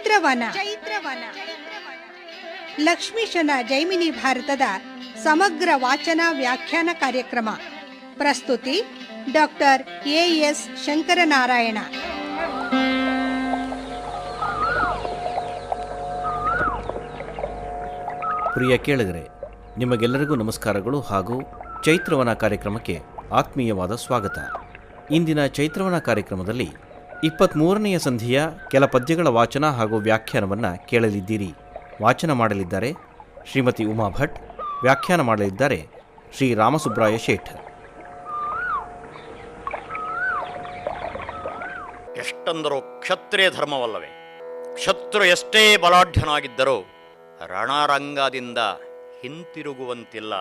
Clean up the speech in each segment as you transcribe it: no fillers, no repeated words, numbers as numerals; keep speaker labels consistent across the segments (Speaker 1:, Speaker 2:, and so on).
Speaker 1: ಚೈತ್ರವನ ಲಕ್ಷ್ಮೀಶನ ಜೈಮಿನಿ ಭಾರತದ ಸಮಗ್ರ ವಾಚನ ವ್ಯಾಖ್ಯಾನ ಕಾರ್ಯಕ್ರಮ. ಪ್ರಸ್ತುತಿ ಡಾಕ್ಟರ್ ಎಎಸ್ ಶಂಕರನಾರಾಯಣ.
Speaker 2: ಪ್ರಿಯ ಕೇಳಿಗರೆ, ನಿಮಗೆಲ್ಲರಿಗೂ ನಮಸ್ಕಾರಗಳು ಹಾಗೂ ಚೈತ್ರವನ ಕಾರ್ಯಕ್ರಮಕ್ಕೆ ಆತ್ಮೀಯವಾದ ಸ್ವಾಗತ. ಇಂದಿನ ಚೈತ್ರವನ ಕಾರ್ಯಕ್ರಮದಲ್ಲಿ 23ನೆಯ ಸಂಧಿಯ ಕೆಲ ಪದ್ಯಗಳ ವಾಚನ ಹಾಗೂ ವ್ಯಾಖ್ಯಾನವನ್ನು ಕೇಳಲಿದ್ದೀರಿ. ವಾಚನ ಮಾಡಲಿದ್ದಾರೆ ಶ್ರೀಮತಿ ಉಮಾ ಭಟ್, ವ್ಯಾಖ್ಯಾನ ಮಾಡಲಿದ್ದಾರೆ ಶ್ರೀ ರಾಮಸುಬ್ರಾಯ ಶೇಠ್.
Speaker 3: ಎಷ್ಟಂದರೂ ಕ್ಷತ್ರಿಯ ಧರ್ಮವಲ್ಲವೇ? ಶತ್ರು ಎಷ್ಟೇ ಬಲಾಢ್ಯನಾಗಿದ್ದರೂ ರಣರಂಗದಿಂದ ಹಿಂತಿರುಗುವಂತಿಲ್ಲ.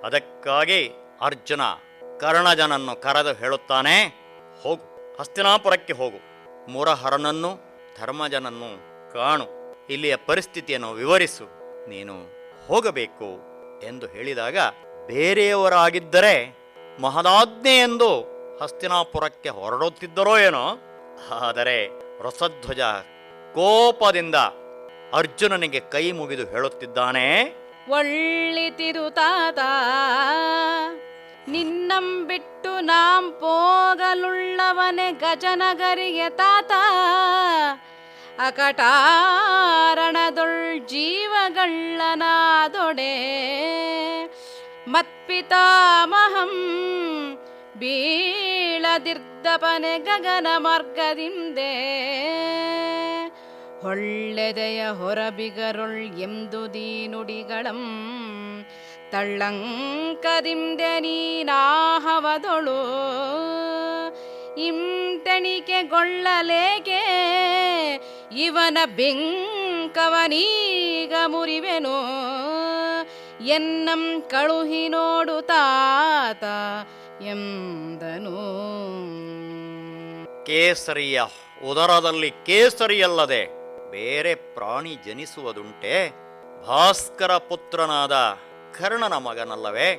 Speaker 3: ಅದಕ್ಕಾಗಿ ಅರ್ಜುನ ಕರ್ಣಜನನ್ನು ಕರೆದು ಹೇಳುತ್ತಾನೆ, ಹೋಗು, ಹಸ್ತಿನಾಪುರಕ್ಕೆ ಹೋಗು, ಮುರಹರನನ್ನು ಧರ್ಮಜನನ್ನು ಕಾಣು, ಇಲ್ಲಿಯ ಪರಿಸ್ಥಿತಿಯನ್ನು ವಿವರಿಸು, ನೀನು ಹೋಗಬೇಕು ಎಂದು ಹೇಳಿದಾಗ, ಬೇರೆಯವರಾಗಿದ್ದರೆ ಮಹದಾಜ್ಞೆ ಎಂದು ಹಸ್ತಿನಾಪುರಕ್ಕೆ ಹೊರಡುತ್ತಿದ್ದರೋ ಏನೋ. ಆದರೆ ರಸಧ್ವಜ ಕೋಪದಿಂದ ಅರ್ಜುನನಿಗೆ ಕೈ ಮುಗಿದು ಹೇಳುತ್ತಿದ್ದಾನೆ,
Speaker 4: ಒಳ್ಳಿತಿರುತಾತ ನಿನ್ನಂಬಿಟ್ಟು ನಾಂ ಪೋಗಲುಳ್ಳವನೆ ಗಜನಗರಿಗೆ ತಾತ, ಅಕಟಾರಣದೊಳ್ ಜೀವಗಳ್ಳನಾದೊಡೆ ಮತ್ಪಿತಾಮಹಂ ಬೀಳದಿರ್ದಪನೆ ಗಗನ ಮಾರ್ಗದಿಂದೆ ಹೊಳ್ಳೆದೆಯ ಹೊರಬಿಗರೊಳ್ ಎಂದುದೀ ನುಡಿಗಳಂ ತಳ್ಳಂಕದಿಂದೆ ನೀನಾಹವದೊಳು ಇಂಟೆಣಿಕೆಗೊಳ್ಳಲೇಕೆ ಇವನ ಬೆಂಕವನೀಗ ಮುರಿವೆನು ಎನ್ನಂ ಕಳುಹಿ ನೋಡು ತಾತ ಎಂದನು.
Speaker 3: ಕೇಸರಿಯ ಉದರದಲ್ಲಿ ಕೇಸರಿಯಲ್ಲದೆ ಬೇರೆ ಪ್ರಾಣಿ ಜನಿಸುವುದುಂಟೆ? ಭಾಸ್ಕರ ಪುತ್ರನಾದ ಕರ್ಣನ ಮಗನಲ್ಲವೇ?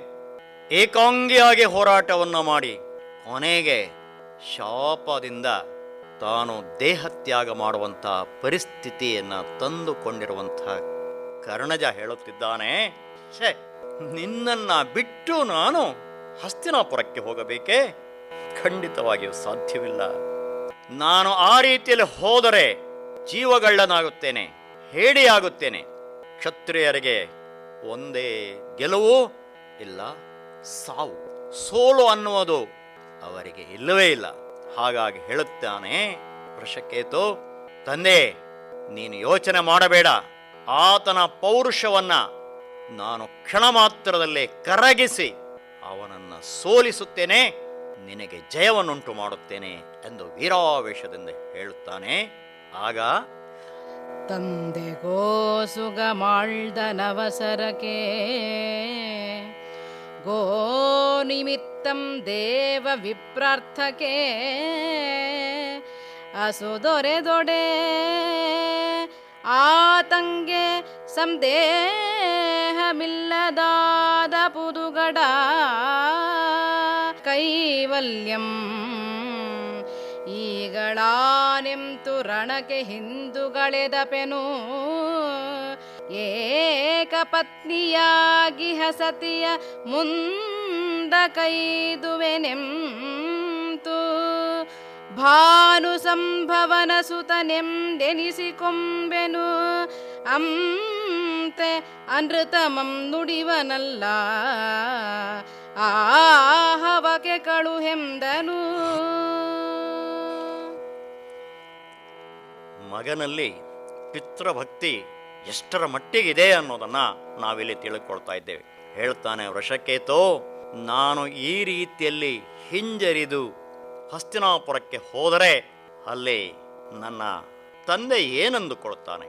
Speaker 3: ಏಕಾಂಗಿಯಾಗಿ ಹೋರಾಟವನ್ನು ಮಾಡಿ ಕೊನೆಗೆ ಶಾಪದಿಂದ ತಾನು ದೇಹತ್ಯಾಗ ಮಾಡುವಂಥ ಪರಿಸ್ಥಿತಿಯನ್ನು ತಂದುಕೊಂಡಿರುವಂಥ ಕರ್ಣಜ ಹೇಳುತ್ತಿದ್ದಾನೆ, ಛೇ, ನಿನ್ನನ್ನ ಬಿಟ್ಟು ನಾನು ಹಸ್ತಿನಾಪುರಕ್ಕೆ ಹೋಗಬೇಕೇ? ಖಂಡಿತವಾಗಿಯೂ ಸಾಧ್ಯವಿಲ್ಲ. ನಾನು ಆ ರೀತಿಯಲ್ಲಿ ಹೋದರೆ ಜೀವಗಳ್ಳನಾಗುತ್ತೇನೆ, ಹೇಡಿಯಾಗುತ್ತೇನೆ. ಕ್ಷತ್ರಿಯರಿಗೆ ಒಂದೇ ಗೆಲುವು ಇಲ್ಲ, ಸಾವು, ಸೋಲು ಅನ್ನುವುದು ಅವರಿಗೆ ಇಲ್ಲವೇ ಇಲ್ಲ. ಹಾಗಾಗಿ ಹೇಳುತ್ತಾನೆ ವೃಷಕೇತು, ತಂದೆ ನೀನು ಯೋಚನೆ ಮಾಡಬೇಡ, ಆತನ ಪೌರುಷವನ್ನ ನಾನು ಕ್ಷಣ ಮಾತ್ರದಲ್ಲೇ ಕರಗಿಸಿ ಅವನನ್ನು ಸೋಲಿಸುತ್ತೇನೆ, ನಿನಗೆ ಜಯವನ್ನುಂಟು ಮಾಡುತ್ತೇನೆ ಎಂದು ವೀರಾವೇಶದಿಂದ ಹೇಳುತ್ತಾನೆ. ಆಗ
Speaker 4: ತಂದೆಗೋ ಸುಗ ಮಾಳ್ದನವಸರಕೆ ಗೋ ನಿಮಿತ್ತಂ ದೇವ ವಿಪ್ರಾರ್ಥಕೆ ಅಸುದೊರೆದೊಡೆ ಆತಂಗೆ ಸಂದೇಹಮಿಲ್ಲದಾದ ಪುದುಗಡ ಕೈವಲ್ಯಂ ಈಗಳಾನೆಂತು ರಣಕ್ಕೆ ಹಿಂದುಗಳೆದಪೆನು ಏಕಪತ್ನಿಯಾಗಿ ಹಸತಿಯ ಮುಂದ ಕೈದುವೆನೆಂತು ಭಾನು ಸಂಭವನ ಸುತನೆಂದೆನಿಸಿಕೊಂಬೆನು ಅಂತೆ ಅನೃತಮಂ ನುಡಿವನಲ್ಲ ಆಹವಕ್ಕೆ ಕಳುಹೆಂದನು.
Speaker 3: ಮಗನಲ್ಲಿ ಪಿತೃಭಕ್ತಿ ಎಷ್ಟರ ಮಟ್ಟಿಗಿದೆ ಅನ್ನೋದನ್ನ ನಾವಿಲ್ಲಿ ತಿಳ್ಕೊಳ್ತಾ ಇದ್ದೇವೆ. ಹೇಳ್ತಾನೆ ವೃಷಕೇತು, ನಾನು ಈ ರೀತಿಯಲ್ಲಿ ಹಿಂಜರಿದು ಹಸ್ತಿನಾಪುರಕ್ಕೆ ಹೋದರೆ ಅಲ್ಲಿ ನನ್ನ ತಂದೆ ಏನಂದುಕೊಳ್ತಾನೆ?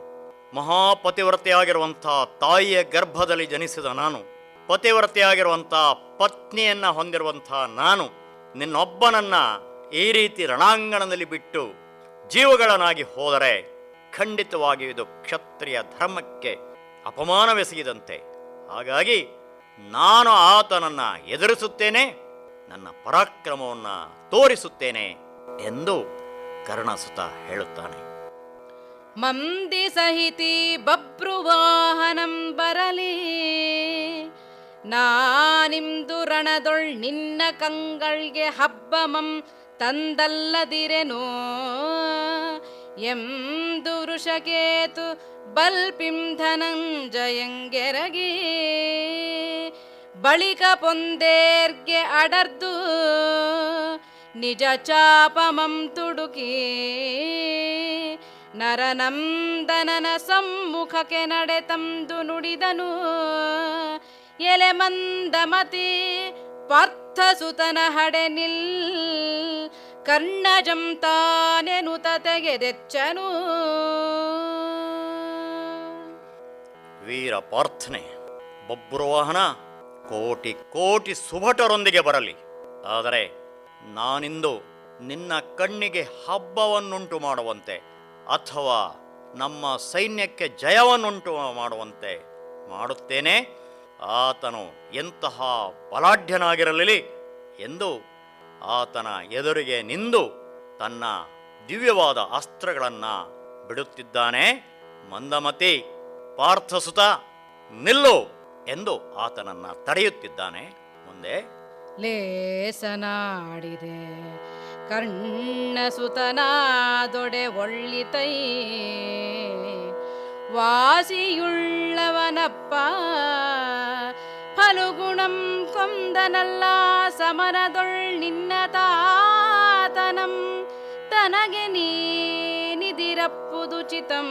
Speaker 3: ಮಹಾಪತಿವ್ರತೆಯಾಗಿರುವಂಥ ತಾಯಿಯ ಗರ್ಭದಲ್ಲಿ ಜನಿಸಿದ ನಾನು, ಪತಿವ್ರತೆಯಾಗಿರುವಂಥ ಪತ್ನಿಯನ್ನ ಹೊಂದಿರುವಂಥ ನಾನು ನಿನ್ನೊಬ್ಬನನ್ನ ಈ ರೀತಿ ರಣಾಂಗಣದಲ್ಲಿ ಬಿಟ್ಟು ಜೀವಗಳನ್ನಾಗಿ ಹೋದರೆ ಖಂಡಿತವಾಗಿ ಇದು ಕ್ಷತ್ರಿಯ ಧರ್ಮಕ್ಕೆ ಅಪಮಾನವೆಸಗಿದಂತೆ. ಹಾಗಾಗಿ ನಾನು ಆತನನ್ನು ಎದುರಿಸುತ್ತೇನೆ, ನನ್ನ ಪರಾಕ್ರಮವನ್ನು ತೋರಿಸುತ್ತೇನೆ ಎಂದು ಕರ್ಣಸುತ ಹೇಳುತ್ತಾನೆ.
Speaker 4: ಮಂದಿ ಸಹಿತಿ ಬಬ್ರುವಾಹನಂ ಬರಲಿ ನಾನಿಂದು ರಣದೊಳ್ ನಿನ್ನ ಕಂಗಳ್ಗೆ ಹಬ್ಬಮಂ ತಂದಲ್ಲದಿರೆನೋ ಎಂದು ವೃಷಕೇತು ಬಲ್ಪಿಂ ಧನಂಜಯಂಗೆರಗಿ ಬಳಿಕ ಪೊಂದೇರ್ಗೆ ಅಡರ್ದು ನಿಜ ಚಾಪಮಂ ತುಡುಕಿ ನರನಂದನನ ಸಮ್ಮುಖಕ್ಕೆ ನಡೆತಂದು ನುಡಿದನು ಎಲೆ ಮಂದಮತಿ ಪಾರ್ಥಸುತನ ಹಡೆ ನಿಲ್ ಕರ್ಣಜಂ ತಾನೆನುತ ತೆಗೆದೆಚ್ಚನು.
Speaker 3: ವೀರ ಪಾರ್ಥನೆ, ಬಬ್ರುವಾಹನ ಕೋಟಿ ಕೋಟಿ ಸುಭಟರೊಂದಿಗೆ ಬರಲಿ. ಆದರೆ ನಾನಿಂದು ನಿನ್ನ ಕಣ್ಣಿಗೆ ಹಬ್ಬವನ್ನುಂಟು ಮಾಡುವಂತೆ ಅಥವಾ ನಮ್ಮ ಸೈನ್ಯಕ್ಕೆ ಜಯವನ್ನುಂಟು ಮಾಡುವಂತೆ ಮಾಡುತ್ತೇನೆ. ಆತನು ಎಂತಹ ಬಲಾಢ್ಯನಾಗಿರಲಿ ಎಂದು ಆತನ ಎದುರಿಗೆ ನಿಂದು ತನ್ನ ದಿವ್ಯವಾದ ಅಸ್ತ್ರಗಳನ್ನು ಬಿಡುತ್ತಿದ್ದಾನೆ. ಮಂದಮತಿ, ಪಾರ್ಥಸುತ ನಿಲ್ಲು ಎಂದು ಆತನನ್ನು ತಡೆಯುತ್ತಿದ್ದಾನೆ. ಮುಂದೆ
Speaker 4: ಲೇಸನಾಡಿದೆ ಕರ್ಣಸುತನಾದೊಡೆ ಒಳ್ಳಿತೈ ವಾಸಿಯುಳ್ಳವನಪ್ಪ ಫಲುಗುಣಂ ಕೊಂದನಲ್ಲ ಸಮರದೊಳ್ ನಿನ್ನ ತಾತನಂ ತನಗೆ ನೀನಿದಿರಪ್ಪುದು ಚಿತಂ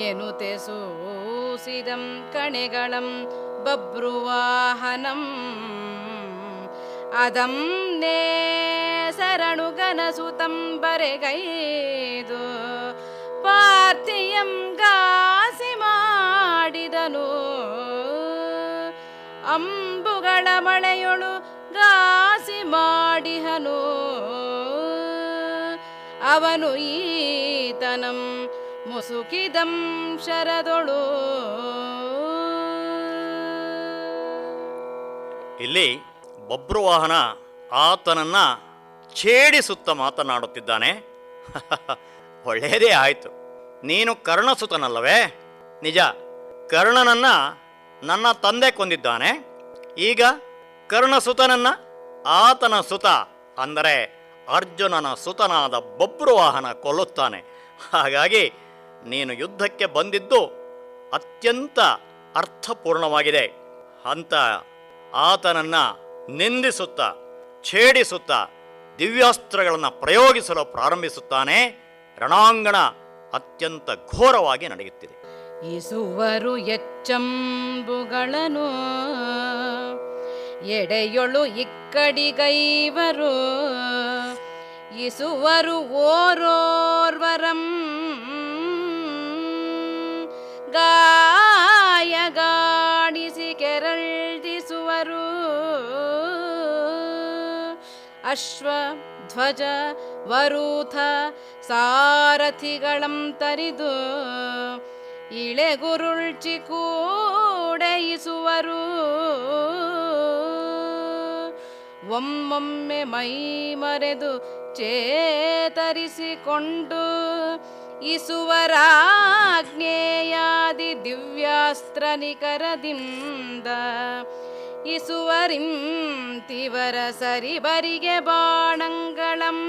Speaker 4: ಎನುತೆ ಸೂಸಿದಂ ಕಣೆಗಳಂ ಬಬ್ರುವಾಹನಂ ಅದಂ ನೇಸರಣುಗನಸುತಂ ಬರೆಗೈದು ಪಾರ್ಥಿಯಂ ಗಾಸಿ ಮಾಡಿದನು ಅಂಬುಗಳ ಮಳೆಯೊಳು ಗಾಸಿ ಮಾಡಿಹನು ಅವನು ಈತನಂ ಮುಸುಕಿದಂ ಶರದೊಳು.
Speaker 3: ಇಲ್ಲಿ ಬಬ್ರುವಾಹನ ಆತನನ್ನು ಛೇಡಿಸುತ್ತ ಮಾತನಾಡುತ್ತಿದ್ದಾನೆ. ಒಳ್ಳೆಯದೇ ಆಯಿತು, ನೀನು ಕರ್ಣಸುತನಲ್ಲವೇ? ನಿಜ, ಕರ್ಣನನ್ನು ನನ್ನ ತಂದೆ ಕೊಂದಿದ್ದಾನೆ. ಈಗ ಕರ್ಣಸುತನನ್ನು ಆತನ ಸುತ ಅಂದರೆ ಅರ್ಜುನನ ಸುತನಾದ ಬಬ್ರುವಾಹನ ಕೊಲ್ಲುತ್ತಾನೆ. ಹಾಗಾಗಿ ನೀನು ಯುದ್ಧಕ್ಕೆ ಬಂದಿದ್ದು ಅತ್ಯಂತ ಅರ್ಥಪೂರ್ಣವಾಗಿದೆ ಅಂತ ಆತನನ್ನು ನಿಂದಿಸುತ್ತಾ ಛೇಡಿಸುತ್ತಾ ದಿವ್ಯಾಸ್ತ್ರಗಳನ್ನು ಪ್ರಯೋಗಿಸಲು ಪ್ರಾರಂಭಿಸುತ್ತಾನೆ. ರಣಾಂಗಣ ಅತ್ಯಂತ ಘೋರವಾಗಿ ನಡೆಯುತ್ತಿದೆ.
Speaker 4: ಇಸುವರು ಎಚ್ಚಂಬುಗಳನ್ನು ಎಡೆಯೊಳು ಇಕ್ಕಡಿಗೈವರು ಇಸುವರು ಓರೋರ್ವರಂ ಗಾಯಗಾಣಿಸಿ ಕೆರಳ್ದಿಸುವರು ಅಶ್ವ ಧ್ವಜ ವರೂಥ ಸಾರಥಿಗಳಂ ತರಿದು ಇಳೆಗುರುಳ್ಚಿ ಕೂಡೆಯಿಸುವರು ಒಮ್ಮೊಮ್ಮೆ ಮೈ ಮರೆದು ಚೇತರಿಸಿಕೊಂಡು ಇಸುವರಾಜ್ಞೇಯಾದಿ ದಿವ್ಯಾಸ್ತ್ರ ನಿಕರದಿಂದ ಇಸುವರಿಂ ತಿವರ ಸರಿಬರಿಗೆ ಬಾಣಂಗಳಂ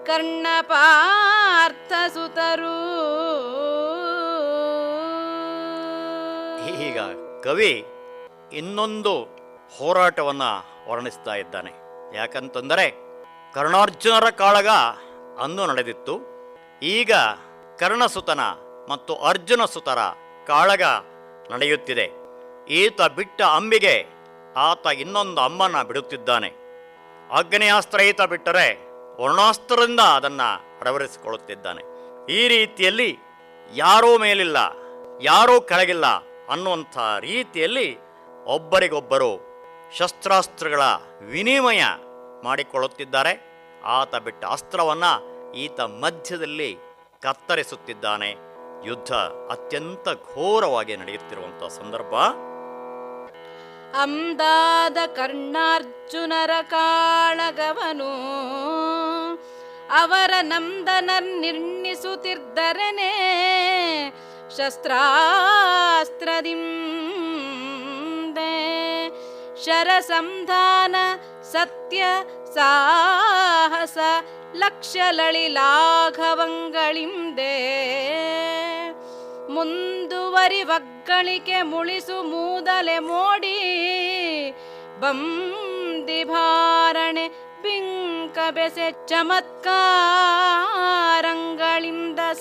Speaker 4: ಕರ್ಣಪಾರ್ಥ ಸುತರು.
Speaker 3: ಈಗ ಕವಿ ಇನ್ನೊಂದು ಹೋರಾಟವನ್ನು ವರ್ಣಿಸ್ತಾ ಇದ್ದಾನೆ. ಯಾಕಂತಂದರೆ ಕರ್ಣಾರ್ಜುನರ ಕಾಳಗ ಅಂದು ನಡೆದಿತ್ತು. ಈಗ ಕರ್ಣಸುತನ ಮತ್ತು ಅರ್ಜುನ ಸುತರ ಕಾಳಗ ನಡೆಯುತ್ತಿದೆ. ಈತ ಬಿಟ್ಟ ಅಂಬಿಗೆ ಆತ ಇನ್ನೊಂದು ಅಂಬನ ಬಿಡುತ್ತಿದ್ದಾನೆ. ಆಗ್ನೇಯಾಸ್ತ್ರ ಈತ ಬಿಟ್ಟರೆ ವರ್ಣಾಸ್ತ್ರದಿಂದ ಅದನ್ನು ಅಳವಡಿಸಿಕೊಳ್ಳುತ್ತಿದ್ದಾನೆ. ಈ ರೀತಿಯಲ್ಲಿ ಯಾರೂ ಮೇಲಿಲ್ಲ ಯಾರೂ ಕೆಳಗಿಲ್ಲ ಅನ್ನುವಂಥ ರೀತಿಯಲ್ಲಿ ಒಬ್ಬರಿಗೊಬ್ಬರು ಶಸ್ತ್ರಾಸ್ತ್ರಗಳ ವಿನಿಮಯ ಮಾಡಿಕೊಳ್ಳುತ್ತಿದ್ದಾರೆ. ಆತ ಬಿಟ್ಟ ಅಸ್ತ್ರವನ್ನು ಈತ ಮಧ್ಯದಲ್ಲಿ ಕತ್ತರಿಸುತ್ತಿದ್ದಾನೆ. ಯುದ್ಧ ಅತ್ಯಂತ ಘೋರವಾಗಿ ನಡೆಯುತ್ತಿರುವಂಥ ಸಂದರ್ಭ.
Speaker 4: ಅಂದಾದ ಕರ್ಣಾರ್ಜುನರ ಕಾಳಗವನು ಅವರ ನಂದನರ್ ನಿರ್ಣಿಸುತ್ತಿದ್ದರನೆ ಶಸ್ತ್ರಾಸ್ತ್ರದಿಂದೆ ಶರಸಂಧಾನ ಸತ್ಯ ಸಾಹಸ ಲಕ್ಷ್ಯಲಳಿ ಲಾಘವಂಗಳಿಂದೆ ಮುಂದುವರಿವಗ್ಗಳಿಕೆ ಮುಳಿಸು ಮೂದಲೆ ಮೋಡಿ ಬಂದಿಭಾರಣೆ ಪಿಂಕ ಬೆಸೆ ಚಮತ್ಕಾರಂಗಳಿಂದ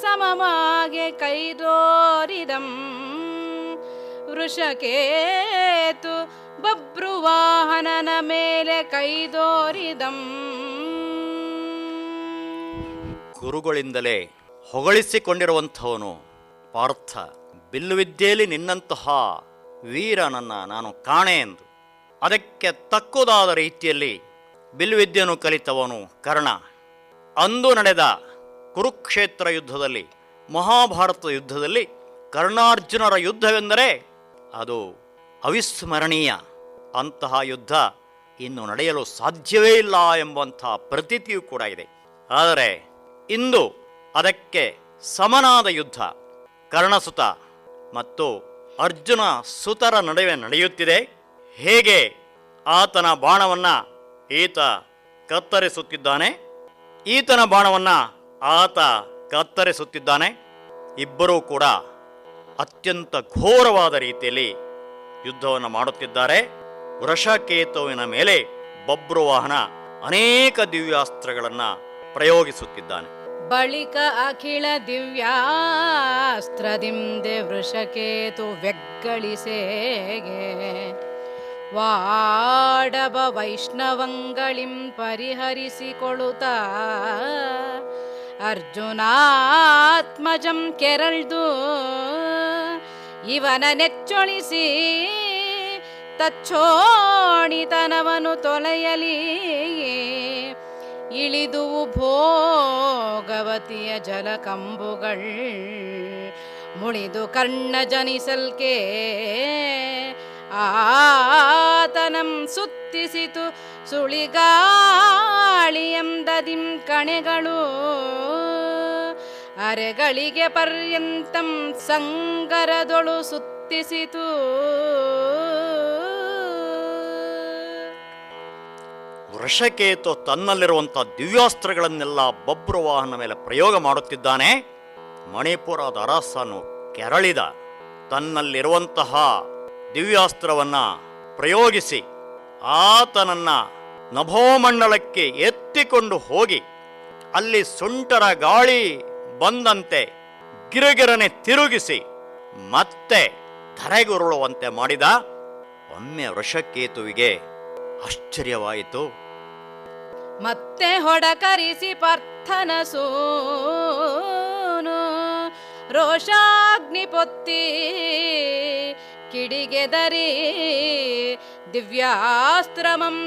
Speaker 4: ಸಮಮಾಗೆ ಕೈದೋರಿದಂ ವೃಷಕೇತು ಬಭ್ರುವಾಹನನ ಮೇಲೆ ಕೈದೋರಿದಂ.
Speaker 3: ಗುರುಗಳಿಂದಲೇ ಹೊಗಳಿಸಿಕೊಂಡಿರುವಂಥವನು ಪಾರ್ಥ, ಬಿಲ್ಲುವಿದ್ಯೆಯಲ್ಲಿ ನಿನ್ನಂತಹ ವೀರನನ್ನು ನಾನು ಕಾಣೆ ಎಂದು ಅದಕ್ಕೆ ತಕ್ಕುದಾದ ರೀತಿಯಲ್ಲಿ ಬಿಲ್ಲುವಿದ್ಯೆಯನ್ನು ಕಲಿತವನು ಕರ್ಣ. ಅಂದು ನಡೆದ ಕುರುಕ್ಷೇತ್ರ ಯುದ್ಧದಲ್ಲಿ, ಮಹಾಭಾರತ ಯುದ್ಧದಲ್ಲಿ ಕರ್ಣಾರ್ಜುನರ ಯುದ್ಧವೆಂದರೆ ಅದು ಅವಿಸ್ಮರಣೀಯ. ಅಂತಹ ಯುದ್ಧ ಇನ್ನು ನಡೆಯಲು ಸಾಧ್ಯವೇ ಇಲ್ಲ ಎಂಬಂಥ ಪ್ರತೀತಿಯೂ ಕೂಡ ಇದೆ. ಆದರೆ ಇಂದು ಅದಕ್ಕೆ ಸಮನಾದ ಯುದ್ಧ ಕರ್ಣಸುತ ಮತ್ತು ಅರ್ಜುನ ಸುತರ ನಡುವೆ ನಡೆಯುತ್ತಿದೆ. ಹೇಗೆ ಆತನ ಬಾಣವನ್ನು ಈತ ಕತ್ತರಿಸುತ್ತಿದ್ದಾನೆ, ಈತನ ಬಾಣವನ್ನು ಆತ ಕತ್ತರಿಸುತ್ತಿದ್ದಾನೆ. ಇಬ್ಬರೂ ಕೂಡ ಅತ್ಯಂತ ಘೋರವಾದ ರೀತಿಯಲ್ಲಿ ಯುದ್ಧವನ್ನು ಮಾಡುತ್ತಿದ್ದಾರೆ. ವೃಷಕೇತುವಿನ ಮೇಲೆ ಬಭ್ರುವಾಹನ ಅನೇಕ ದಿವ್ಯಾಸ್ತ್ರಗಳನ್ನು ಪ್ರಯೋಗಿಸುತ್ತಿದ್ದಾನೆ.
Speaker 4: ಬಳಿಕ ಅಖಿಳ ದಿವ್ಯಾಸ್ತ್ರದಿಂದೆ ವೃಷಕೇತು ವ್ಯಗ್ಗಳಿಸೇಗೆ ವಾಡಬ ವೈಷ್ಣವಂಗಳಿಂ ಪರಿಹರಿಸಿಕೊಳ್ಳುತ್ತ ಅರ್ಜುನಾತ್ಮಜಂ ಕೆರಳ್ದು ಇವನ ನೆಚ್ಚೊಳಿಸಿ ತಚ್ಚೋಣಿತನವನು ತೊಲೆಯಲಿ ಇಳಿದುವು ಭೋಗವತಿಯ ಜಲಕಂಬುಗಳ್ ಮುಳಿದು ಕರ್ಣ ಜನಿಸಲ್ಕೆ ಆತನಂ ಸುತ್ತಿಸಿತು ಸುಳಿಗಾಳಿಯಂದದಿಂ ಕಣೆಗಳು ಅರೆಗಳಿಗೆ ಪರ್ಯಂತಂ ಸಂಗರದೊಳು ಸುತ್ತಿಸಿತು.
Speaker 3: ವೃಷಕೇತು ತನ್ನಲ್ಲಿರುವಂಥ ದಿವ್ಯಾಸ್ತ್ರಗಳನ್ನೆಲ್ಲ ಬಭ್ರುವಾಹನ ಮೇಲೆ ಪ್ರಯೋಗ ಮಾಡುತ್ತಿದ್ದಾನೆ. ಮಣಿಪುರದ ಅರಸನು ಕೆರಳಿದ. ತನ್ನಲ್ಲಿರುವಂತಹ ದಿವ್ಯಾಸ್ತ್ರವನ್ನು ಪ್ರಯೋಗಿಸಿ ಆತನನ್ನ ನಭೋಮಂಡಲಕ್ಕೆ ಎತ್ತಿಕೊಂಡು ಹೋಗಿ ಅಲ್ಲಿ ಸುಂಟರ ಗಾಳಿ ಬಂದಂತೆ ಗಿರಗಿರನೆ ತಿರುಗಿಸಿ ಮತ್ತೆ ಧರೆಗುರುಳುವಂತೆ ಮಾಡಿದ. ಒಮ್ಮೆ ವೃಷಕೇತುವಿಗೆ ಆಶ್ಚರ್ಯವಾಯಿತು.
Speaker 4: ಮತ್ತೆ ಹೊಡಕರಿಸಿ ಪಾರ್ಥನ ಸೂನು ರೋಷಾಗ್ನಿ ಪೊತ್ತಿ ಕಿಡಿಗೆದರಿ ದಿವ್ಯಾಸ್ತ್ರಮಂ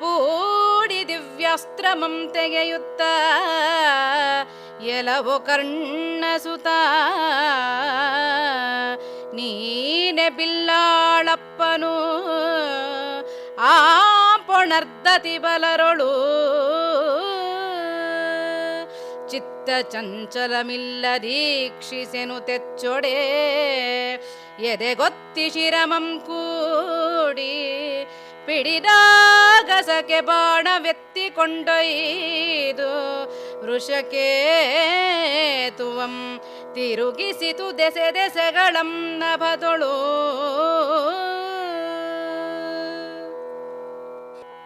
Speaker 4: ಪೂಡಿ ದಿವ್ಯಾಸ್ತ್ರಮಂ ತೆಗೆಯುತ್ತ ಎಲವೋ ಕರ್ಣಸುತ ನೀನೆ ಬಿಲ್ಲಾಳಪ್ಪನು ಆ ಪೊಣರ್ದತಿ ಬಲರೊಳು ಚಿತ್ತ ಚಂಚಲಮಿಲ್ಲ ದೀಕ್ಷಿಸೆನು ತೆಚ್ಚೊಡೆ ಎದೆಗೊತ್ತಿ ಶಿರಮಂ ಕೂಡಿ ಪಿಡಿದಾಗಸಕೆ ಬಾಣವೆತ್ತಿಕೊಂಡೊಯ್ದು ವೃಷಕೇತುವಂ ತಿರುಗಿಸಿತು ದೆಸೆ ದೆಸೆಗಳಂ ನಭದೊಳು.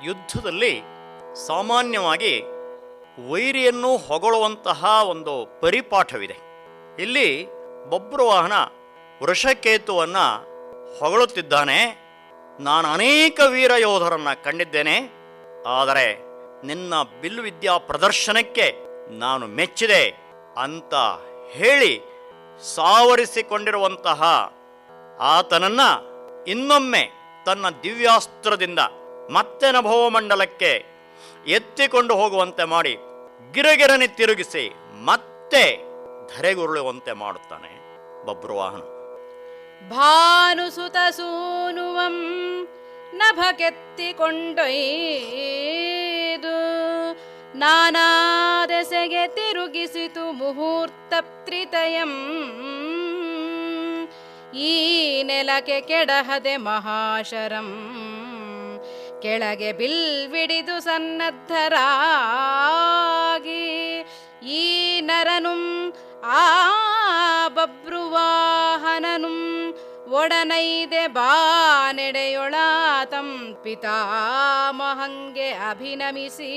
Speaker 3: ಯುದ್ಧದಲ್ಲಿ ಸಾಮಾನ್ಯವಾಗಿ ವೈರಿಯನ್ನು ಹೊಗಳುವಂತಹ ಒಂದು ಪರಿಪಾಠವಿದೆ. ಇಲ್ಲಿ ಬಭ್ರುವಾಹನ ವೃಷಕೇತುವನ್ನು ಹೊಗಳುತ್ತಿದ್ದಾನೆ. ನಾನು ಅನೇಕ ವೀರ ಯೋಧರನ್ನು ಕಂಡಿದ್ದೇನೆ, ಆದರೆ ನಿನ್ನ ಬಿಲ್ವಿದ್ಯಾ ಪ್ರದರ್ಶನಕ್ಕೆ ನಾನು ಮೆಚ್ಚಿದೆ ಅಂತ ಹೇಳಿ ಸಾವರಿಸಿಕೊಂಡಿರುವಂತಹ ಆತನನ್ನು ಇನ್ನೊಮ್ಮೆ ತನ್ನ ದಿವ್ಯಾಸ್ತ್ರದಿಂದ ಮತ್ತೆ ನಭೋಮಂಡಲಕ್ಕೆ ಎತ್ತಿಕೊಂಡು ಹೋಗುವಂತೆ ಮಾಡಿ ಗಿರಗಿರನೆ ತಿರುಗಿಸಿ ಮತ್ತೆ ಧರೆಗುರುಳುವಂತೆ ಮಾಡುತ್ತಾನೆ ಬಭ್ರುವಾಹನ.
Speaker 4: ಭಾನುಸುತ ಸೂನುವಂ ನಭಕೆತ್ತಿಕೊಂಡೊಯ್ದು ನಾನಾ ದೆಸೆಗೆ ತಿರುಗಿಸಿತು ಮುಹೂರ್ತ ತ್ರಿತಯಂ. ಈ ನೆಲಕ್ಕೆ ಕೆಡಹದೆ ಮಹಾಶರಂ. ಕೆಳಗೆ ಬಿಲ್ವಿಡಿದು ಸನ್ನದ್ಧರಾಗಿ ಈ ನರನುಂ ಆ ಬಬ್ರುವಾಹನನುಂ ಒಡನೈದೆ ಬಾನೆಡೆಯೊಳಾತಂ ಪಿತಾಮಹಂಗೆ ಅಭಿನಮಿಸಿ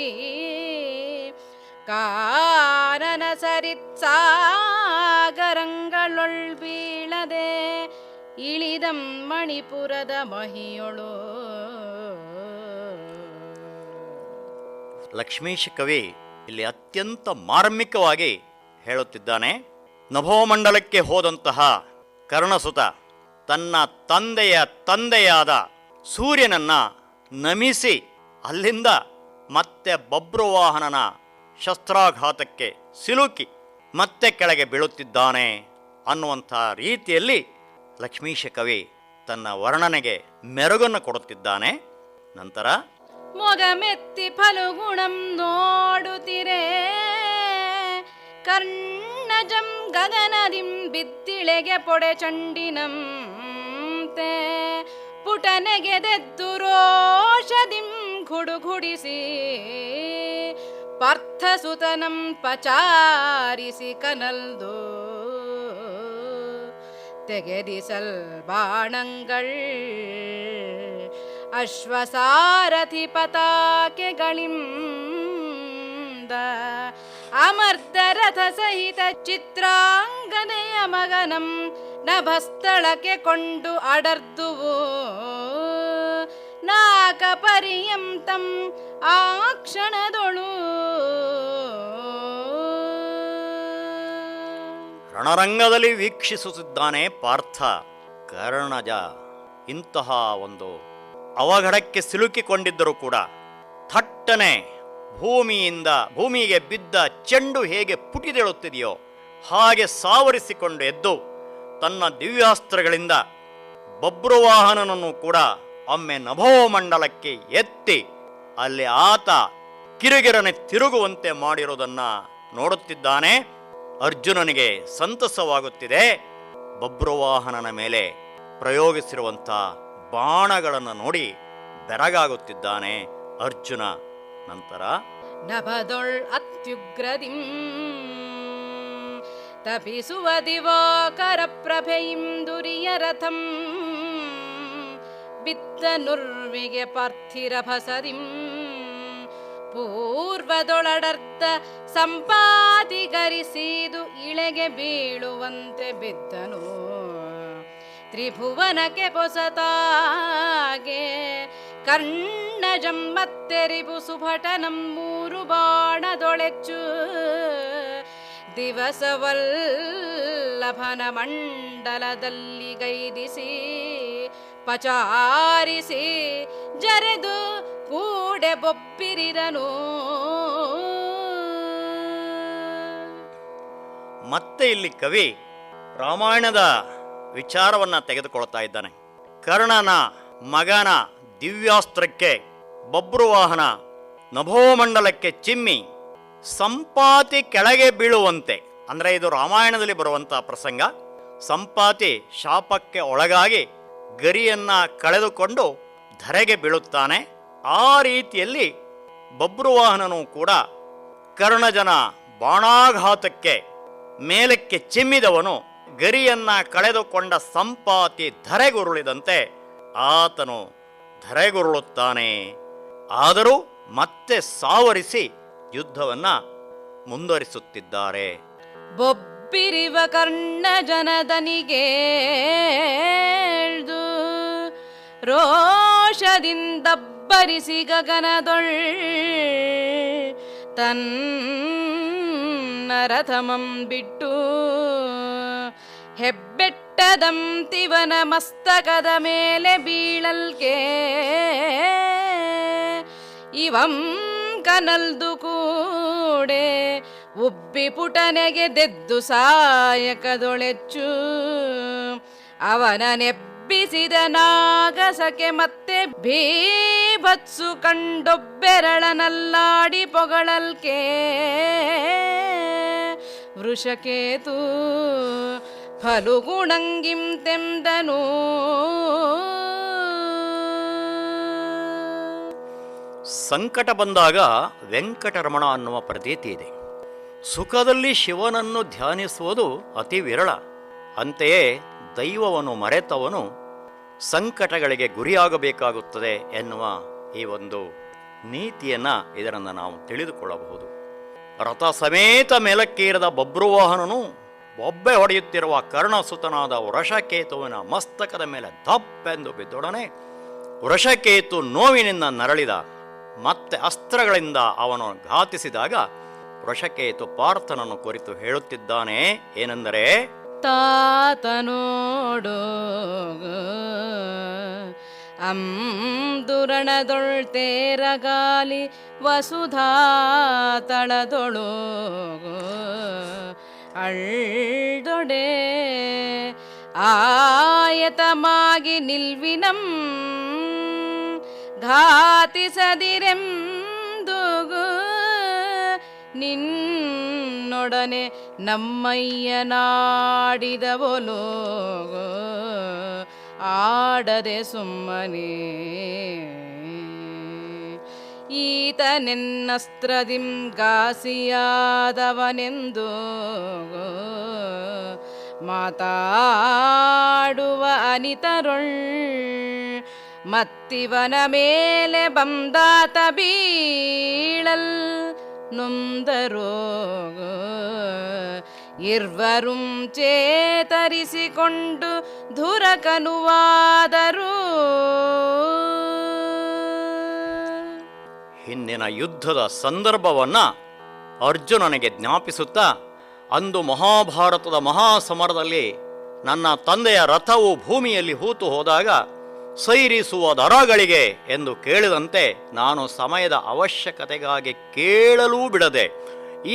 Speaker 4: ಕಾನನ ಸರಿತ್ಸಾಗರಂಗಳೊಳ್ ಬೀಳದೆ ಇಳಿದಂ ಮಣಿಪುರದ ಮಹಿಯೊಳು.
Speaker 3: ಲಕ್ಷ್ಮೀಶ ಕವಿ ಇಲ್ಲಿ ಅತ್ಯಂತ ಮಾರ್ಮಿಕವಾಗಿ ಹೇಳುತ್ತಿದ್ದಾನೆ. ನಭೋಮಂಡಲಕ್ಕೆ ಹೋದಂತಹ ಕರ್ಣಸುತ ತನ್ನ ತಂದೆಯ ತಂದೆಯಾದ ಸೂರ್ಯನನ್ನ ನಮಿಸಿ ಅಲ್ಲಿಂದ ಮತ್ತೆ ಬಬ್ರುವಾಹನನ ಶಸ್ತ್ರಾಘಾತಕ್ಕೆ ಸಿಲುಕಿ ಮತ್ತೆ ಕೆಳಗೆ ಬೀಳುತ್ತಿದ್ದಾನೆ ಅನ್ನುವಂಥ ರೀತಿಯಲ್ಲಿ ಲಕ್ಷ್ಮೀಶ ಕವಿ ತನ್ನ ವರ್ಣನೆಗೆ ಮೆರುಗನ್ನು ಕೊಡುತ್ತಿದ್ದಾನೆ. ನಂತರ
Speaker 4: ಮೊಗಮೆತ್ತಿ ಫಲುಗುಣಂ ನೋಡುತ್ತಿರೆ ಕರ್ಣಜಂ ಗಗನದಿಂ ಬಿದ್ದಿಳೆಗೆ ಪೊಡೆ ಚಂಡಿನಂತೆ ಪುಟನೆಗೆದೆದ್ದು ರೋಷದಿಂ ಗುಡುಗುಡಿಸಿ ಪಾರ್ಥಸುತನಂ ಪಚಾರಿಸಿ ಕನಲ್ದು ತೆಗೆದಿಸಲ್ ಬಾಣಂಗಳ್ ಅಶ್ವಸಾರಥಿ ಪತಾಕೆಗಳಿಂದ ಅಮರ್ದರಥ ಸಹಿತ ಚಿತ್ರಾಂಗನೆಯ ಮಗನಂ ನಭಸ್ಥಳಕ್ಕೆ ಕೊಂಡು ಅಡರ್ದುವು ನಾಕ ಪರ್ಯಂತಂ ಆ ಕ್ಷಣದೊಳು.
Speaker 3: ರಣರಂಗದಲ್ಲಿ ವೀಕ್ಷಿಸುತ್ತಿದ್ದಾನೆ ಪಾರ್ಥ. ಕರ್ಣಜ ಇಂತಹ ಒಂದು ಅವಘಡಕ್ಕೆ ಸಿಲುಕಿಕೊಂಡಿದ್ದರೂ ಕೂಡ ಥಟ್ಟನೆ ಭೂಮಿಗೆ ಬಿದ್ದ ಚೆಂಡು ಹೇಗೆ ಪುಟಿದೇಳುತ್ತಿದೆಯೋ ಹಾಗೆ ಸಾವರಿಸಿಕೊಂಡು ಎದ್ದು ತನ್ನ ದಿವ್ಯಾಸ್ತ್ರಗಳಿಂದ ಬಬ್ರುವಾಹನನನ್ನು ಕೂಡ ಒಮ್ಮೆ ನಭೋಮಂಡಲಕ್ಕೆ ಎತ್ತಿ ಅಲ್ಲಿ ಆತ ಕಿರುಗಿರನೆ ತಿರುಗುವಂತೆ ಮಾಡಿರುವುದನ್ನ ನೋಡುತ್ತಿದ್ದಾನೆ. ಅರ್ಜುನನಿಗೆ ಸಂತಸವಾಗುತ್ತಿದೆ. ಬಬ್ರುವಾಹನನ ಮೇಲೆ ಪ್ರಯೋಗಿಸಿರುವಂಥ ಬಾಣಗಳನ್ನು ನೋಡಿ ಬೆರಗಾಗುತ್ತಿದ್ದಾನೆ ಅರ್ಜುನ. ನಂತರ
Speaker 4: ನಭದೊಳ್ ಅತ್ಯುಗ್ರದಿಂ ತಪಿಸುವ ದಿವಾಕರ ಪ್ರಭೆಯಿಂ ದುರಿಯ ರಥಂ ಬಿದ್ದ ನುರ್ವಿಗೆ ಪಾರ್ಥಿರಭಸದಿಂ ಪೂರ್ವದೊಳಡರ್ಧ ಸಂಪಾದಿಗರಿಸಿದು ಇಳೆಗೆ ಬೀಳುವಂತೆ ಬಿದ್ದನು ತ್ರಿಭುವನಕ್ಕೆ ಪೊಸತಾಗೆ ಕರ್ಣಜಂ ಮತ್ತೆರಿಬು ಸುಭಟನಂ ಮೂರು ಬಾಣದೊಳೆಚ್ಚು ದಿವಸವಲ್ಲಭನ ಮಂಡಲದಲ್ಲಿ ಗೈದಿಸಿ ಪಚಾರಿಸಿ ಜರೆದು ಕೂಡೆ ಬೊಬ್ಬಿರಿದನು.
Speaker 3: ಮತ್ತೆ ಇಲ್ಲಿ ಕವಿ ರಾಮಾಯಣದ ವಿಚಾರವನ್ನ ತೆಗೆದುಕೊಳ್ತಾ ಇದ್ದಾನೆ. ಕರ್ಣನ ಮಗನ ದಿವ್ಯಾಸ್ತ್ರಕ್ಕೆ ಬಬ್ರುವಾಹನ ನಭೋಮಂಡಲಕ್ಕೆ ಚಿಮ್ಮಿ ಸಂಪಾತಿ ಕೆಳಗೆ ಬೀಳುವಂತೆ, ಅಂದರೆ ಇದು ರಾಮಾಯಣದಲ್ಲಿ ಬರುವಂತಹ ಪ್ರಸಂಗ. ಸಂಪಾತಿ ಶಾಪಕ್ಕೆ ಒಳಗಾಗಿ ಗರಿಯನ್ನ ಕಳೆದುಕೊಂಡು ಧರೆಗೆ ಬೀಳುತ್ತಾನೆ. ಆ ರೀತಿಯಲ್ಲಿ ಬಬ್ರುವಾಹನನು ಕೂಡ ಕರ್ಣಜನ ಬಾಣಾಘಾತಕ್ಕೆ ಮೇಲಕ್ಕೆ ಚಿಮ್ಮಿದವನು ಗರಿಯನ್ನ ಕಳೆದುಕೊಂಡ ಸಂಪಾತಿ ಧರೆಗುರುಳಿದಂತೆ ಆತನು ಧರೆಗುರುಳುತ್ತಾನೆ. ಆದರೂ ಮತ್ತೆ ಸಾವರಿಸಿ ಯುದ್ಧವನ್ನ ಮುಂದುವರಿಸುತ್ತಿದ್ದಾರೆ.
Speaker 4: ಬೊಬ್ಬಿರಿವ ಕರ್ಣಜನದನಿಗೆ ರೋಷದಿಂದಬ್ಬರಿಸಿ ಗಗನದೊಳ್ ತನ್ನ ರಥಮಂ ಬಿಟ್ಟು ಹೆಬ್ಬೆಟ್ಟದಂತಿವನ ಮಸ್ತಕದ ಮೇಲೆ ಬೀಳಲ್ಕೆ ಇವಂ ಕನಲ್ದು ಕೂಡೆ ಉಬ್ಬಿ ಪುಟನೆಗೆ ದೆದ್ದು ಸಾಯಕದೊಳೆಚ್ಚು ಅವನ ನೆಬ್ಬಿಸಿದ ನಾಗಸಕ್ಕೆ ಮತ್ತೆ ಭೀಭತ್ಸವಾದ ವತ್ಸು ಕಂಡೊಬ್ಬೆರಳನಲ್ಲಾಡಿ ಪೊಗಳಲ್ಕೆ ವೃಷಕೇತು ಫಲುಗುಣಂಗಿಂ ತೆಂದನು.
Speaker 3: ಸಂಕಟ ಬಂದಾಗ ವೆಂಕಟರಮಣ ಅನ್ನುವ ಪ್ರತೀತಿ ಇದೆ. ಸುಖದಲ್ಲಿ ಶಿವನನ್ನು ಧ್ಯಾನಿಸುವುದು ಅತಿ ವಿರಳ. ಅಂತೆಯೇ ದೈವವನ್ನು ಮರೆತವನು ಸಂಕಟಗಳಿಗೆ ಗುರಿಯಾಗಬೇಕಾಗುತ್ತದೆ ಎನ್ನುವ ಈ ಒಂದು ನೀತಿಯನ್ನು ಇದರಿಂದ ನಾವು ತಿಳಿದುಕೊಳ್ಳಬಹುದು. ರಥ ಸಮೇತ ಮೇಲಕ್ಕೇರಿದ ಬಬ್ರುವಾಹನನು ಬೊಬ್ಬೆ ಹೊಡೆಯುತ್ತಿರುವ ಕರ್ಣಸುತನಾದ ವೃಷಕೇತುವಿನ ಮಸ್ತಕದ ಮೇಲೆ ದಪ್ಪೆಂದು ಬಿದ್ದೊಡನೆ ವೃಷಕೇತು ನೋವಿನಿಂದ ನರಳಿದ. ಮತ್ತೆ ಅಸ್ತ್ರಗಳಿಂದ ಅವನು ಘಾತಿಸಿದಾಗ ವೃಷಕೇತು ಪಾರ್ಥನನ್ನು ಕುರಿತು ಹೇಳುತ್ತಿದ್ದಾನೆ. ಏನೆಂದರೆ,
Speaker 4: ತಾತನೋಡು ದುರಣದೊಳ್ತೇರಗಾಲಿ ವಸುಧಾ ತಳದೊಳು ಅಳ್ದೊಡೆ ಆಯತಮಾಗಿ ನಿಲ್ವಿನಂ ಘಾತಿಸದಿರೆಂದುಗು ನಿನ್ನೊಡನೆ ನಮ್ಮಯ್ಯನಾಡಿದವೊಲು ಆಡದೆ ಸುಮ್ಮನೆ ಈತನೆನ್ನಸ್ತ್ರದಿಂ ಗಾಸಿಯಾದವನೆಂದು ಮಾತಾಡುವ ಅನಿತರೊಳ್ ಮತ್ತಿವನ ಮೇಲೆ ಬಂದಾತ ಬೀಳಲ್ ನೊಂದರೋ ಇರ್ವರುಂ ಚೇತರಿಸಿಕೊಂಡು ಧುರಕನುವಾದರು.
Speaker 3: ಹಿಂದಿನ ಯುದ್ಧದ ಸಂದರ್ಭವನ್ನು ಅರ್ಜುನನಿಗೆ ಜ್ಞಾಪಿಸುತ್ತಾ, ಅಂದು ಮಹಾಭಾರತದ ಮಹಾಸಮರದಲ್ಲಿ ನನ್ನ ತಂದೆಯ ರಥವು ಭೂಮಿಯಲ್ಲಿ ಹೂತು ಹೋದಾಗ ಸೈರಿಸುವ ದರಗಳಿಗೆ ಎಂದು ಕೇಳಿದಂತೆ ನಾನು ಸಮಯದ ಅವಶ್ಯಕತೆಗಾಗಿ ಕೇಳಲೂ ಬಿಡದೆ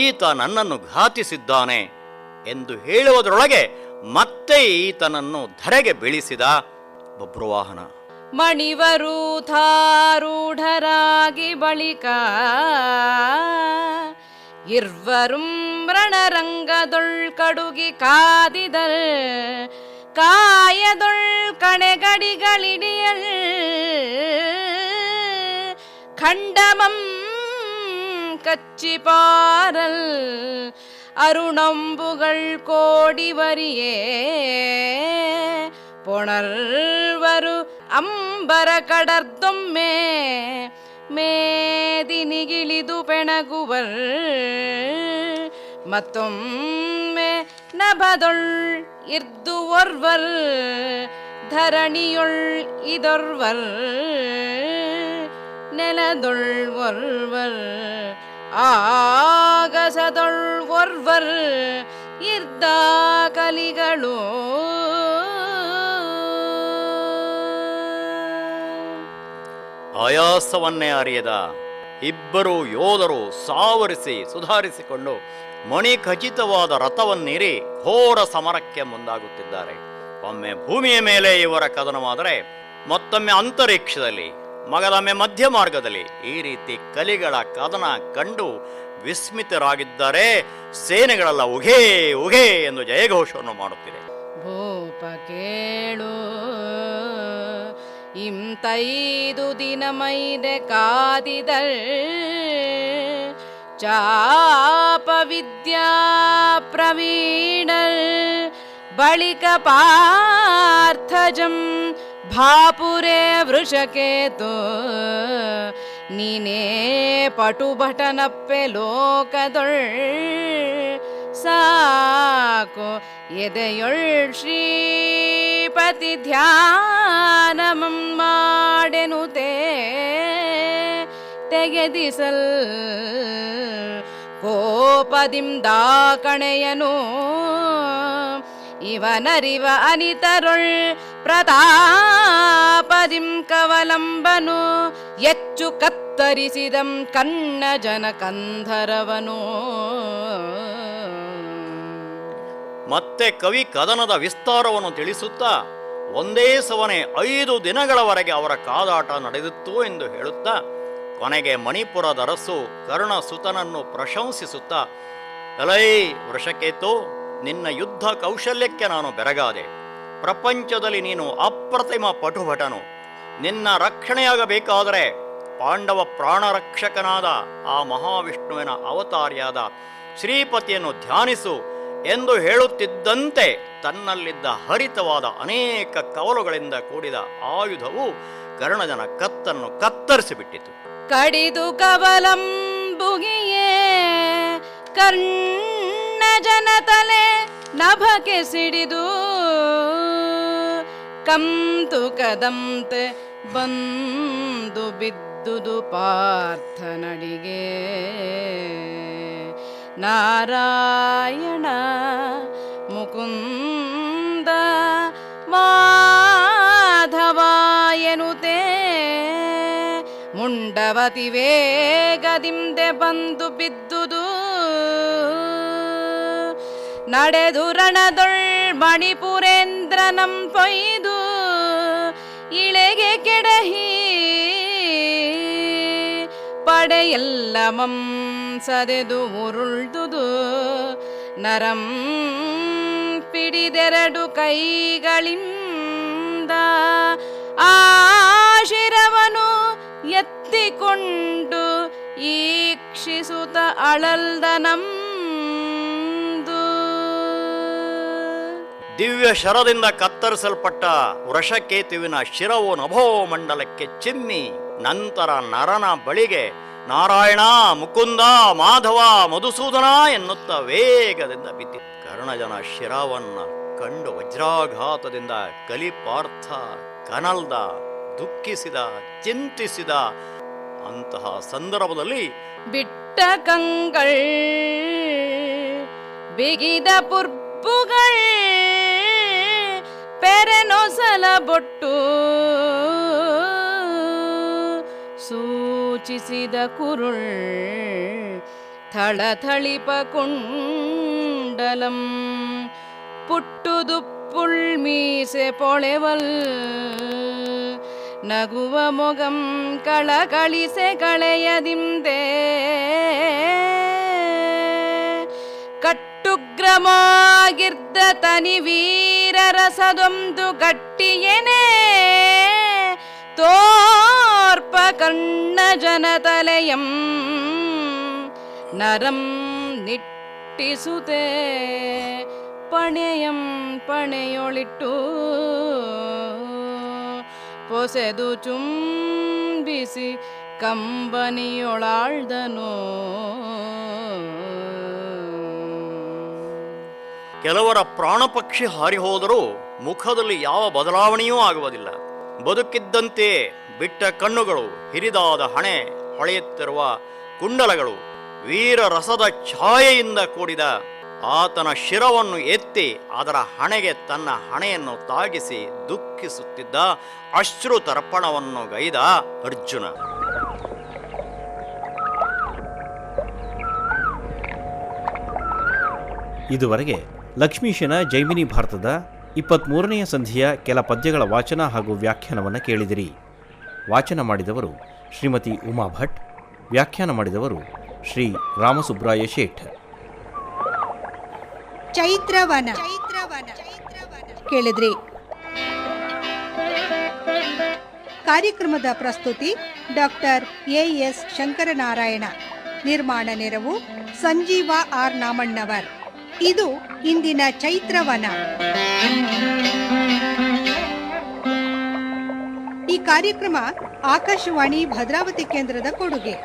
Speaker 3: ಈತ ನನ್ನನ್ನು ಘಾತಿಸಿದ್ದಾನೆ ಎಂದು ಹೇಳುವುದರೊಳಗೆ ಮತ್ತೆ ಈತನನ್ನು ಧರೆಗೆ ಬೀಳಿಸಿದ ಬಬ್ರುವಾಹನ.
Speaker 4: ಮಣಿವರೂಥಾರೂಢರಾಗಿ ಬಳಿಕ ಇರ್ವರುಂ ರಣರಂಗದೊಳ್ ಕಡುಗಿ ಕಾದಿದಲ್ ಕಾಯದೊಳ್ ಕಣೆಗಡಿಗಳಿಡಿಯಲ್ ಖಂಡಮಂ ಕಚ್ಚಿಪಾರಲ್ ಅರುಣಂಬುಗಳ್ ಕೋಡಿವರಿಯೇ ಪೊಣರ್ವರು ಅಂಬರ ಕಡರ್ದೊಮ್ಮೆ ಮೇದಿನಿಗಿಳಿದು ಪೆಣಗುವರ್ ಮತ್ತೊಮ್ಮೆ ನಭದೊಳ್ ಇರ್ದು ಒರ್ವರ್ ಧರಣಿಯೊಳ್ ಇದೊರ್ವರ್ ನೆಲದೊಳ್ ಒರ್ವರ್ ಆಗಸದೊಳ್ ಒರ್ವರ್ ಇರ್ದ ಕಲಿಗಳು
Speaker 3: ಆಯಾಸವನ್ನೇ ಅರಿಯದ ಇಬ್ಬರು ಯೋಧರು ಸಾವರಿಸಿ ಸುಧಾರಿಸಿಕೊಂಡು ಮಣಿಖಚಿತವಾದ ರಥವನ್ನೇರಿ ಘೋರ ಸಮರಕ್ಕೆ ಮುಂದಾಗುತ್ತಿದ್ದಾರೆ. ಒಮ್ಮೆ ಭೂಮಿಯ ಮೇಲೆ ಇವರ ಕದನವಾದರೆ ಮತ್ತೊಮ್ಮೆ ಅಂತರಿಕ್ಷದಲ್ಲಿ, ಮಗದೊಮ್ಮೆ ಮಧ್ಯ ಮಾರ್ಗದಲ್ಲಿ ಈ ರೀತಿ ಕಲಿಗಳ ಕದನ ಕಂಡು ವಿಸ್ಮಿತರಾಗಿದ್ದಾರೆ. ಸೇನೆಗಳೆಲ್ಲ ಉಘೇ ಉಘೇ ಎಂದು ಜಯಘೋಷವನ್ನು ಮಾಡುತ್ತಿದೆ.
Speaker 4: ಭೂಪ ಕೇಳು ಇಂತೈದು ದಿನ ಮೈದೆ ಕಾದಿದಳ್ ಚಾಪ ವಿದ್ಯಾ ಪ್ರವೀಣಳ್ ಬಳಿಕ ಪಾರ್ಥಜಂ ಭಾಪುರೇ ವೃಷಕೇತು ನೀನೇ ಪಟುಭಟನಪ್ಪೆ ಲೋಕದೊಳ್ ಸಾಕು ಎದೆಯೊಳ್ ಶ್ರೀಪತಿ ಧ್ಯಾನಮಂ ಮಾಡೆನುತೆ ತೆಗೆದಿಸಲ್ ಕೋಪದಿಂ ದಾಕಣೆಯನು ಇವನರಿವ ಅನಿತರೊಳ್ ಪ್ರತಾಪದಿಂ ಕವಲಂಬನು ಹೆಚ್ಚು ಕತ್ತರಿಸಿದಂ ಕಣ್ಣ ಜನ ಕಂಧರವನು.
Speaker 3: ಮತ್ತೆ ಕವಿ ಕದನದ ವಿಸ್ತಾರವನ್ನು ತಿಳಿಸುತ್ತಾ ಒಂದೇ ಸವನೆ 5 ದಿನಗಳವರೆಗೆ ಅವರ ಕಾದಾಟ ನಡೆದಿತ್ತು ಎಂದು ಹೇಳುತ್ತಾ ಕೊನೆಗೆ ಮಣಿಪುರದ ಅರಸು ಕರ್ಣಸುತನನ್ನು ಪ್ರಶಂಸಿಸುತ್ತಾ, ಎಲೈ ವೃಷಕೇತು, ನಿನ್ನ ಯುದ್ಧ ಕೌಶಲ್ಯಕ್ಕೆ ನಾನು ಬೆರಗಾದೆ. ಪ್ರಪಂಚದಲ್ಲಿ ನೀನು ಅಪ್ರತಿಮ ಪಟುಭಟನು. ನಿನ್ನ ರಕ್ಷಣೆಯಾಗಬೇಕಾದರೆ ಪಾಂಡವ ಪ್ರಾಣರಕ್ಷಕನಾದ ಆ ಮಹಾವಿಷ್ಣುವಿನ ಅವತಾರಿಯಾದ ಶ್ರೀಪತಿಯನ್ನು ಧ್ಯಾನಿಸು ಎಂದು ಹೇಳುತ್ತಿದ್ದಂತೆ ತನ್ನಲ್ಲಿದ್ದ ಹರಿತವಾದ ಅನೇಕ ಕವಲುಗಳಿಂದ ಕೂಡಿದ ಆಯುಧವು ಕರ್ಣಜನ ಕತ್ತನ್ನು ಕತ್ತರಿಸಿಬಿಟ್ಟಿತು.
Speaker 4: ಕಡಿದು ಕವಲಂಬುಗಿಯೇ ಕರ್ಣಜನ ತಲೆ ನಭಕ್ಕೆ ಸಿಡಿದು ಕಂತುಕದಂತೆ ಬಂದು ಬಿದ್ದುದು ಪಾರ್ಥನಡಿಗೆ. ನಾರಾಯಣ ಮುಕುಂದ ಮಾಧವ ಎನ್ನುತ್ತೇ ಮುಂಡವತಿ ವೇಗದಿಂದೆ ಬಂದು ಬಿದ್ದುದು. ನಡೆದು ರಣದೊಳ್ ಮಣಿಪುರೇಂದ್ರನಂ ಪೊಯ್ದು ಇಳೆಗೆ ಕೆಡಹಿ ಪಡೆಯೆಲ್ಲ ಮಂಸದೆದು ಉರುಳ್ದುದು. ನರಂ ಪಿಡಿದೆರಡು ಕೈಗಳಿಂದ ಆ ಶಿರವನು ಎತ್ತಿಕೊಂಡು ಈಕ್ಷಿಸುತ್ತ ಅಳಲ್ದನಂದು.
Speaker 3: ದಿವ್ಯ ಶರದಿಂದ ಕತ್ತರಿಸಲ್ಪಟ್ಟ ವೃಷಕೇತುವಿನ ಶಿರವು ನಭೋಮಂಡಲಕ್ಕೆ ಚಿಮ್ಮಿ ನಂತರ ನರನ ಬಳಿಗೆ ನಾರಾಯಣ ಮುಕುಂದ ಮಾಧವ ಮಧುಸೂದನ ಎನ್ನುತ್ತ ವೇಗದಿಂದ ಬಿದ್ದಿತು. ಕರ್ಣಜನ ಶಿರವನ್ನ ಕಂಡು ವಜ್ರಾಘಾತದಿಂದ ಕಲಿಪಾರ್ಥ ಕನಲ್ದ, ದುಃಖಿಸಿದ, ಚಿಂತಿಸಿದ. ಅಂತಹ ಸಂದರ್ಭದಲ್ಲಿ
Speaker 4: ಬಿಟ್ಟ ಕಂಗಳ್ ಬಿಗಿದ ಪುರ್ಪುಗಳ್ ಪೆರೆನೊಸಲ ಬೊಟ್ಟು ಸೂಚಿಸಿದ ಕುರುಳ್ ಥಳಥಳಿಪ ಕುಂಡಲಂ ಪುಟ್ಟುದು ಪುಳ್ಮೀಸೆ ಪೊಳೆವಲ್ ನಗುವ ಮೊಗಂ ಕಳಕಳಿಸೆ ಕಳೆಯದಿಂದೆ ಕಟ್ಟುಗ್ರಮಾಗಿರ್ದ ತನಿ ವೀರರಸದೊಂದು ಗಟ್ಟಿಯೇನೆ ತೋರ್ಪ ಕಣ್ಣ ಜನತಲೆಯಂ ನರಂ ನಿಟ್ಟಿಸುತ್ತೆ ಪಣೆಯಂ ಪಣೆಯೊಳಿಟ್ಟು ಪೊಸೆದು ಚುಂಬಿಸಿ ಕಂಬನಿಯೊಳಾಳ್ದನು.
Speaker 3: ಕೆಲವರ ಪ್ರಾಣಪಕ್ಷಿ ಹಾರಿಹೋದರೂ ಮುಖದಲ್ಲಿ ಯಾವ ಬದಲಾವಣೆಯೂ ಆಗುವುದಿಲ್ಲ. ಬದುಕಿದ್ದಂತೆ ಬಿಟ್ಟ ಕಣ್ಣುಗಳು, ಹಿರಿದಾದ ಹಣೆ, ಹೊಳೆಯುತ್ತಿರುವ ಕುಂಡಲಗಳು, ವೀರ ರಸದ ಛಾಯೆಯಿಂದ ಕೂಡಿದ ಆತನ ಶಿರವನ್ನು ಎತ್ತಿ ಅದರ ಹಣೆಗೆ ತನ್ನ ಹಣೆಯನ್ನು ತಾಗಿಸಿ ದುಃಖಿಸುತ್ತಿದ್ದ ಅಶ್ರು ತರ್ಪಣವನ್ನು ಗೈದ ಅರ್ಜುನ.
Speaker 2: ಇದುವರೆಗೆ ಲಕ್ಷ್ಮೀಶನ ಜೈಮಿನಿ ಭಾರತದ 23ನೆಯ ಸಂಧಿಯ ಕೆಲ ಪದ್ಯಗಳ ವಾಚನ ಹಾಗೂ ವ್ಯಾಖ್ಯಾನವನ್ನು ಕೇಳಿದಿರಿ. ವಾಚನ ಮಾಡಿದವರು ಶ್ರೀಮತಿ ಉಮಾ ಭಟ್, ವ್ಯಾಖ್ಯಾನ ಮಾಡಿದವರು ಶ್ರೀ ರಾಮಸುಬ್ರಾಯ ಶೇಠ್.
Speaker 1: ಚೈತ್ರವನ ಕೇಳಿದ್ರಿ. ಕಾರ್ಯಕ್ರಮದ ಪ್ರಸ್ತುತಿ ಡಾಕ್ಟರ್ ಎಎಸ್ ಶಂಕರನಾರಾಯಣ. ನಿರ್ಮಾಣ ನೆರವು ಸಂಜೀವ ಆರ್ ನಾಮಣ್ಣವರ್. ಇದು ಇಂದಿನ ಚೈತ್ರವನ. ಈ ಕಾರ್ಯಕ್ರಮ ಆಕಾಶವಾಣಿ ಭದ್ರಾವತಿ ಕೇಂದ್ರದ ಕೊಡುಗೆ.